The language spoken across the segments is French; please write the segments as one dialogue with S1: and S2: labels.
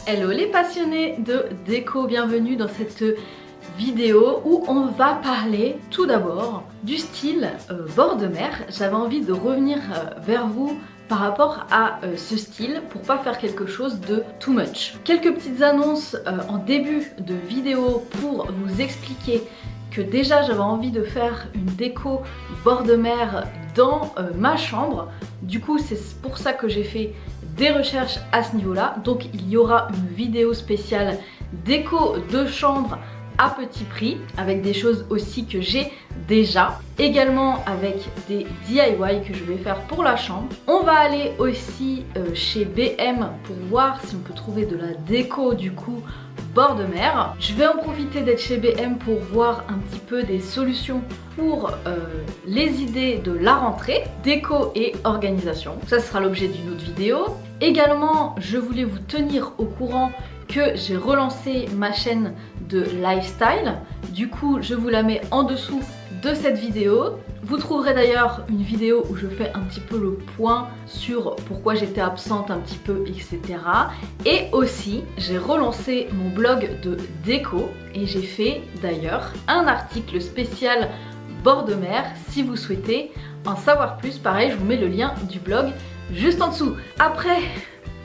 S1: Hello les passionnés de déco, bienvenue dans cette vidéo où on va parler tout d'abord du style bord de mer. J'avais envie de revenir vers vous par rapport à ce style pour pas faire quelque chose de too much. Quelques petites annonces en début de vidéo pour vous expliquer que déjà j'avais envie de faire une déco bord de mer dans ma chambre. Du coup c'est pour ça que j'ai fait des recherches à ce niveau là, donc il y aura une vidéo spéciale déco de chambre à petit prix avec des choses aussi que j'ai déjà, également avec des DIY que je vais faire pour la chambre. On va aller aussi chez BM pour voir si on peut trouver de la déco du coup bord de mer. Je vais en profiter d'être chez BM pour voir un petit peu des solutions pour les idées de la rentrée, déco et organisation. Ça sera l'objet d'une autre vidéo. Également, je voulais vous tenir au courant que j'ai relancé ma chaîne de lifestyle. Du coup, je vous la mets en dessous de cette vidéo. Vous trouverez d'ailleurs une vidéo où je fais un petit peu le point sur pourquoi j'étais absente un petit peu, etc. Et aussi, j'ai relancé mon blog de déco et j'ai fait d'ailleurs un article spécial bord de mer. Si vous souhaitez en savoir plus, pareil, je vous mets le lien du blog juste en dessous. Après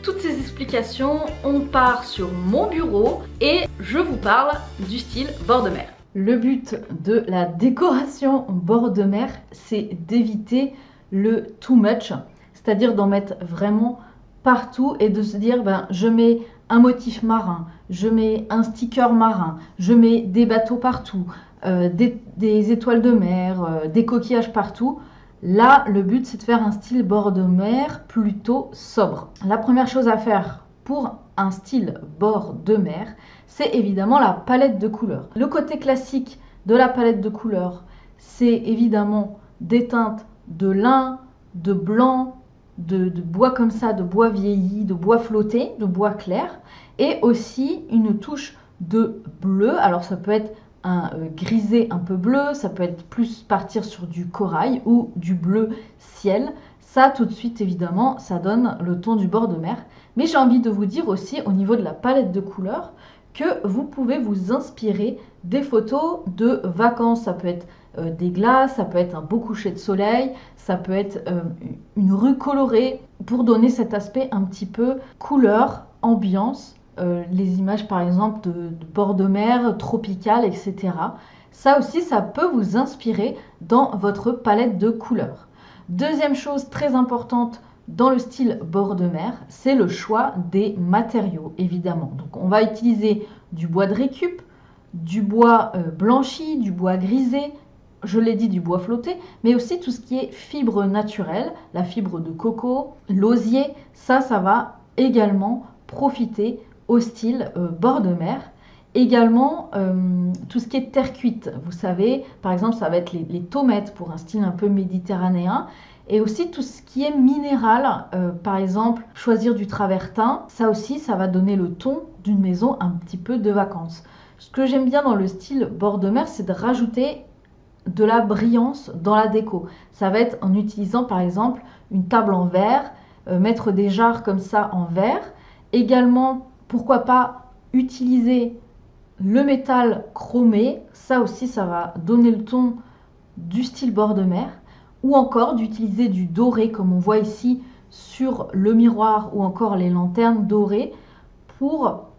S1: toutes ces explications, on part sur mon bureau et je vous parle du style bord de mer. Le but de la décoration bord de mer, c'est d'éviter le too much, c'est-à-dire d'en mettre vraiment partout et de se dire je mets un motif marin, je mets un sticker marin, je mets des bateaux partout, des étoiles de mer, des coquillages partout. Là, le but, c'est de faire un style bord de mer plutôt sobre. La première chose à faire pour un style bord de mer, c'est évidemment la palette de couleurs. Le côté classique de la palette de couleurs, c'est évidemment des teintes de lin, de blanc, de bois comme ça, de bois vieilli, de bois flotté, de bois clair, et aussi une touche de bleu. Alors ça peut être un grisé un peu bleu, ça peut être plus partir sur du corail ou du bleu ciel. Ça tout de suite évidemment ça donne le ton du bord de mer. Mais j'ai envie de vous dire aussi au niveau de la palette de couleurs que vous pouvez vous inspirer des photos de vacances. Ça peut être des glaces, ça peut être un beau coucher de soleil, ça peut être une rue colorée pour donner cet aspect un petit peu couleur, ambiance. Les images par exemple de bord de mer, tropical, etc. Ça aussi, ça peut vous inspirer dans votre palette de couleurs. Deuxième chose très importante dans le style bord de mer, c'est le choix des matériaux, évidemment. Donc on va utiliser du bois de récup, du bois blanchi, du bois grisé, je l'ai dit, du bois flotté, mais aussi tout ce qui est fibre naturelle, la fibre de coco, l'osier, ça va également profiter au style bord de mer. Également, tout ce qui est terre cuite, vous savez, par exemple, ça va être les tomates pour un style un peu méditerranéen. Et aussi tout ce qui est minéral, par exemple, choisir du travertin, ça aussi, ça va donner le ton d'une maison un petit peu de vacances. Ce que j'aime bien dans le style bord de mer, c'est de rajouter de la brillance dans la déco. Ça va être en utilisant par exemple une table en verre, mettre des jarres comme ça en verre. Également, pourquoi pas utiliser le métal chromé, ça aussi ça va donner le ton du style bord de mer, ou encore d'utiliser du doré comme on voit ici sur le miroir ou encore les lanternes dorées pour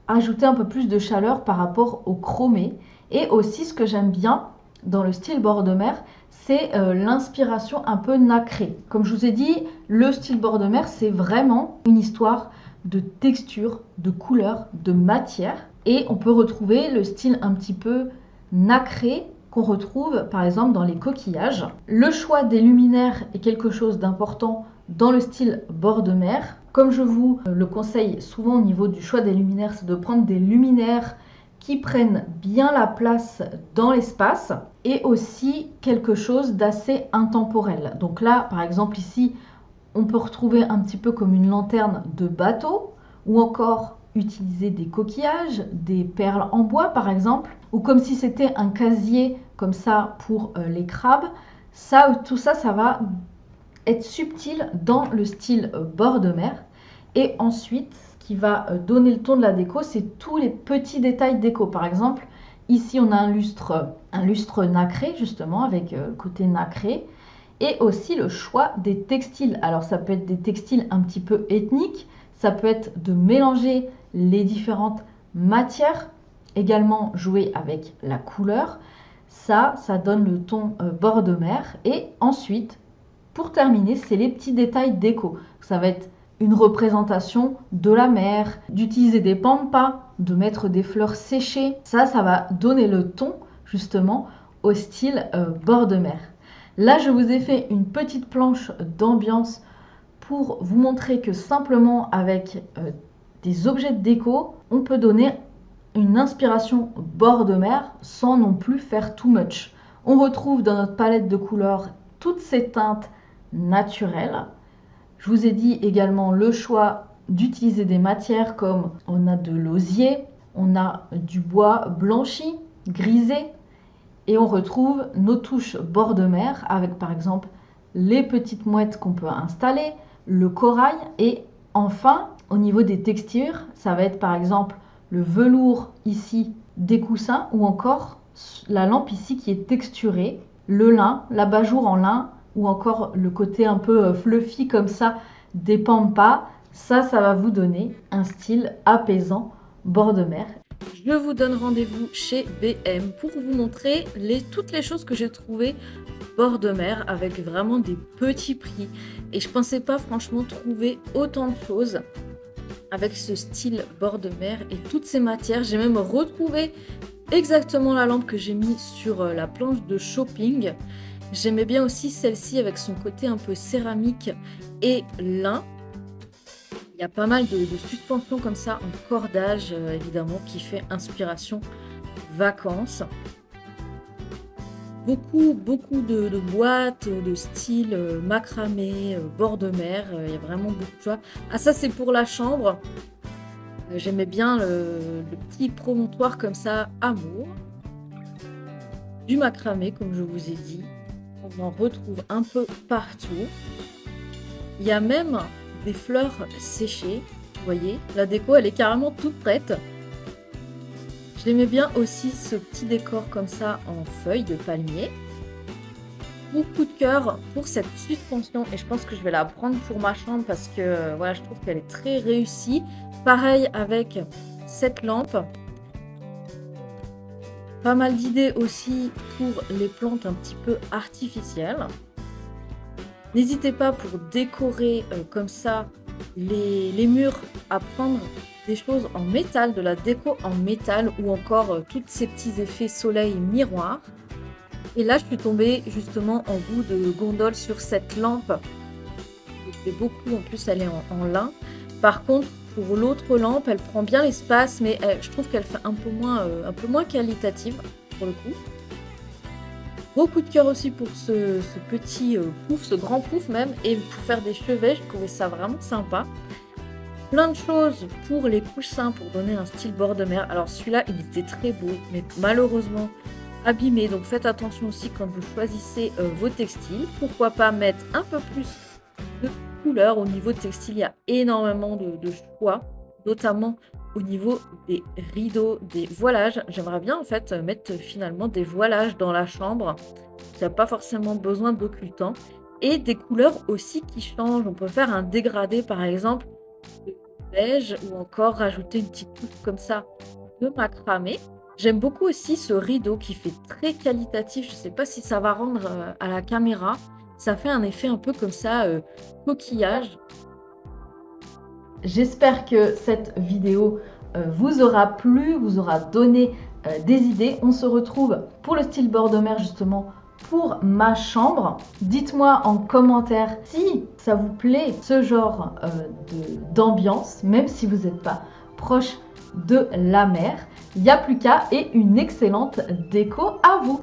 S1: ajouter un peu plus de chaleur par rapport au chromé. Et aussi ce que j'aime bien dans le style bord de mer, c'est l'inspiration un peu nacrée. Comme je vous ai dit, le style bord de mer, c'est vraiment une histoire de texture, de couleur, de matière. Et on peut retrouver le style un petit peu nacré qu'on retrouve par exemple dans les coquillages. Le choix des luminaires est quelque chose d'important dans le style bord de mer. Comme je vous le conseille souvent au niveau du choix des luminaires, c'est de prendre des luminaires qui prennent bien la place dans l'espace et aussi quelque chose d'assez intemporel. Donc là, par exemple ici, on peut retrouver un petit peu comme une lanterne de bateau ou encore utiliser des coquillages, des perles en bois par exemple, ou comme si c'était un casier comme ça pour les crabes. Ça, tout ça, ça va être subtil dans le style bord de mer. Et ensuite, qui va donner le ton de la déco, c'est tous les petits détails déco. Par exemple, ici on a un lustre nacré justement avec côté nacré, et aussi le choix des textiles. Alors ça peut être des textiles un petit peu ethniques, ça peut être de mélanger les différentes matières, également jouer avec la couleur. Ça donne le ton bord de mer. Et ensuite, pour terminer, c'est les petits détails déco. Ça va être une représentation de la mer, d'utiliser des pampas, de mettre des fleurs séchées. Ça va donner le ton justement au style bord de mer. Là, je vous ai fait une petite planche d'ambiance pour vous montrer que simplement avec des objets de déco, on peut donner une inspiration bord de mer sans non plus faire too much. On retrouve dans notre palette de couleurs toutes ces teintes naturelles. Je vous ai dit également le choix d'utiliser des matières comme on a de l'osier, on a du bois blanchi, grisé, et on retrouve nos touches bord de mer avec par exemple les petites mouettes qu'on peut installer, le corail, et enfin au niveau des textures, ça va être par exemple le velours ici des coussins, ou encore la lampe ici qui est texturée, le lin, l'abat-jour en lin, ou encore le côté un peu fluffy comme ça des pampas. Ça va vous donner un style apaisant bord de mer. Je vous donne rendez-vous chez BM pour vous montrer toutes les choses que j'ai trouvées bord de mer avec vraiment des petits prix. Et je pensais pas franchement trouver autant de choses avec ce style bord de mer et toutes ces matières. J'ai même retrouvé exactement la lampe que j'ai mis sur la planche de shopping. J'aimais bien aussi celle-ci avec son côté un peu céramique et lin. Il y a pas mal de suspensions comme ça en cordage, évidemment, qui fait inspiration vacances. Beaucoup de boîtes de style macramé, bord de mer. Il y a vraiment beaucoup de choix. Ah, ça, c'est pour la chambre. J'aimais bien le petit promontoire comme ça, amour. Du macramé, comme je vous ai dit. On en retrouve un peu partout. Il y a même des fleurs séchées. Vous voyez, la déco, elle est carrément toute prête. J'aimais bien aussi ce petit décor comme ça en feuilles de palmier. Beaucoup de cœur pour cette suspension et je pense que je vais la prendre pour ma chambre parce que voilà, je trouve qu'elle est très réussie. Pareil avec cette lampe. Pas mal d'idées aussi pour les plantes un petit peu artificielles. N'hésitez pas pour décorer comme ça les murs à prendre des choses en métal, de la déco en métal ou encore tous ces petits effets soleil miroir. Et là, je suis tombée justement en bout de gondole sur cette lampe. Je fais beaucoup, en plus elle est en lin. Par contre, pour l'autre lampe, elle prend bien l'espace, mais je trouve qu'elle fait un peu moins qualitative pour le coup. Beaucoup de cœur aussi pour ce petit pouf, ce grand pouf même, et pour faire des chevets, je trouvais ça vraiment sympa. Plein de choses pour les coussins pour donner un style bord de mer. Alors celui-là, il était très beau, mais malheureusement abîmé. Donc faites attention aussi quand vous choisissez vos textiles. Pourquoi pas mettre un peu plus de couleurs. Au niveau de textile, il y a énormément de choix, notamment au niveau des rideaux, des voilages. J'aimerais bien en fait mettre finalement des voilages dans la chambre. Il n'y a pas forcément besoin d'occultant. Et des couleurs aussi qui changent. On peut faire un dégradé par exemple de beige ou encore rajouter une petite touche comme ça de macramé. J'aime beaucoup aussi ce rideau qui fait très qualitatif. Je ne sais pas si ça va rendre à la caméra. Ça fait un effet un peu comme ça, coquillage. J'espère que cette vidéo vous aura plu, vous aura donné des idées. On se retrouve pour le style bord de mer justement pour ma chambre. Dites-moi en commentaire si ça vous plaît ce genre d'ambiance, même si vous n'êtes pas proche de la mer. Il n'y a plus qu'à et une excellente déco à vous.